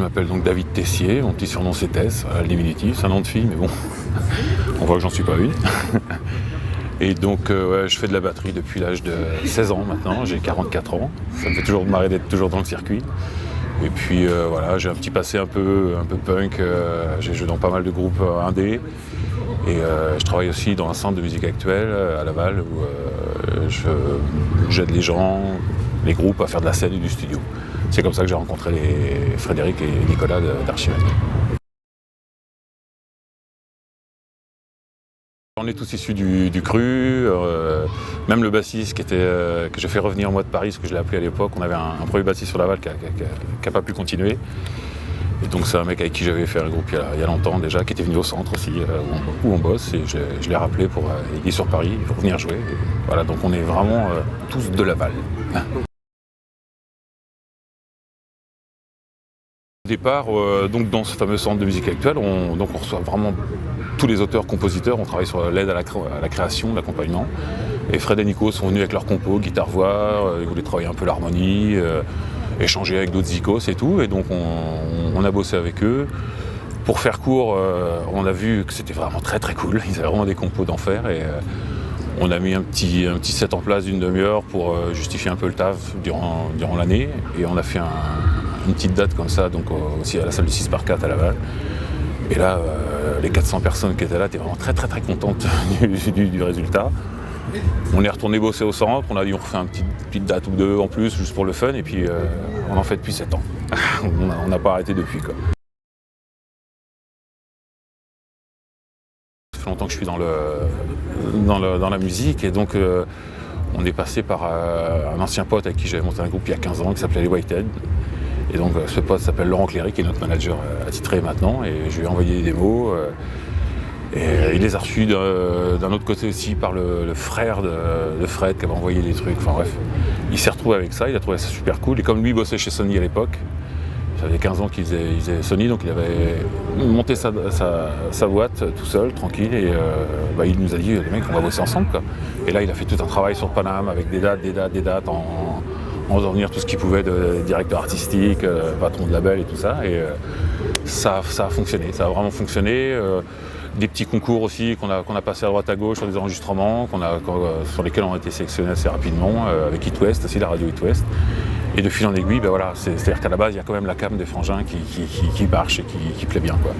Je m'appelle donc David Tessier, mon petit surnom c'est Tess, le diminutif, c'est un nom de fille mais bon, on voit que j'en suis pas une. Et donc je fais de la batterie depuis l'âge de 16 ans maintenant, j'ai 44 ans, ça me fait toujours marrer d'être toujours dans le circuit. Et puis voilà, j'ai un petit passé un peu punk, j'ai joué dans pas mal de groupes indés. Et je travaille aussi dans un centre de musique actuelle à Laval où j'aide les gens, les groupes à faire de la scène et du studio. C'est comme ça que j'ai rencontré Frédéric et Nicolas d'Archimède. On est tous issus du cru, même le bassiste que j'ai fait revenir moi de Paris, ce que je l'ai appelé à l'époque, on avait un premier bassiste sur Laval qui n'a pas pu continuer. Et donc c'est un mec avec qui j'avais fait un groupe il y a longtemps déjà, qui était venu au centre aussi, où on bosse, et je l'ai rappelé il est sur Paris, pour venir jouer. Et voilà, donc on est vraiment tous de Laval. Au départ, donc dans ce fameux centre de musique actuelle, on reçoit vraiment tous les auteurs, compositeurs, on travaille sur l'aide à la création, l'accompagnement. Et Fred et Nico sont venus avec leur compo, guitare-voix, ils voulaient travailler un peu l'harmonie, échanger avec d'autres zikos et tout. Et donc on a bossé avec eux. Pour faire court, on a vu que c'était vraiment très très cool, ils avaient vraiment des compos d'enfer. Et on a mis un petit set en place d'une demi-heure pour justifier un peu le taf durant l'année. Et on a fait une petite date comme ça, donc aussi à la salle du 6x4 à Laval. Et là, les 400 personnes qui étaient là étaient vraiment très très très contentes du résultat. On est retourné bosser au centre, on a dit on refait une petite date ou deux en plus, juste pour le fun, et puis on en fait depuis 7 ans. On n'a pas arrêté depuis, quoi. Ça fait longtemps que je suis dans la musique, et donc on est passé par un ancien pote avec qui j'avais monté un groupe il y a 15 ans qui s'appelait les Whitehead. Et donc ce pote s'appelle Laurent Cléry, qui est notre manager attitré maintenant, et je lui ai envoyé des démos. Et il les a reçus d'un autre côté aussi par le frère de Fred qui avait envoyé des trucs, enfin bref. Il s'est retrouvé avec ça, il a trouvé ça super cool. Et comme lui bossait chez Sony à l'époque, ça faisait 15 ans qu'il faisait Sony, donc il avait monté sa boîte tout seul, tranquille, et il nous a dit, les mecs, on va bosser ensemble, quoi. Et là il a fait tout un travail sur Paname avec des dates, en faisant venir tout ce qu'il pouvait de directeur artistique, patron de label et tout ça. Et ça a fonctionné, ça a vraiment fonctionné. Des petits concours aussi qu'on a passé à droite à gauche sur des enregistrements sur lesquels on a été sélectionnés assez rapidement, avec It West aussi, la radio It West. Et de fil en aiguille, voilà, c'est-à-dire qu'à la base il y a quand même la cam des frangins qui marche et qui plaît bien, quoi.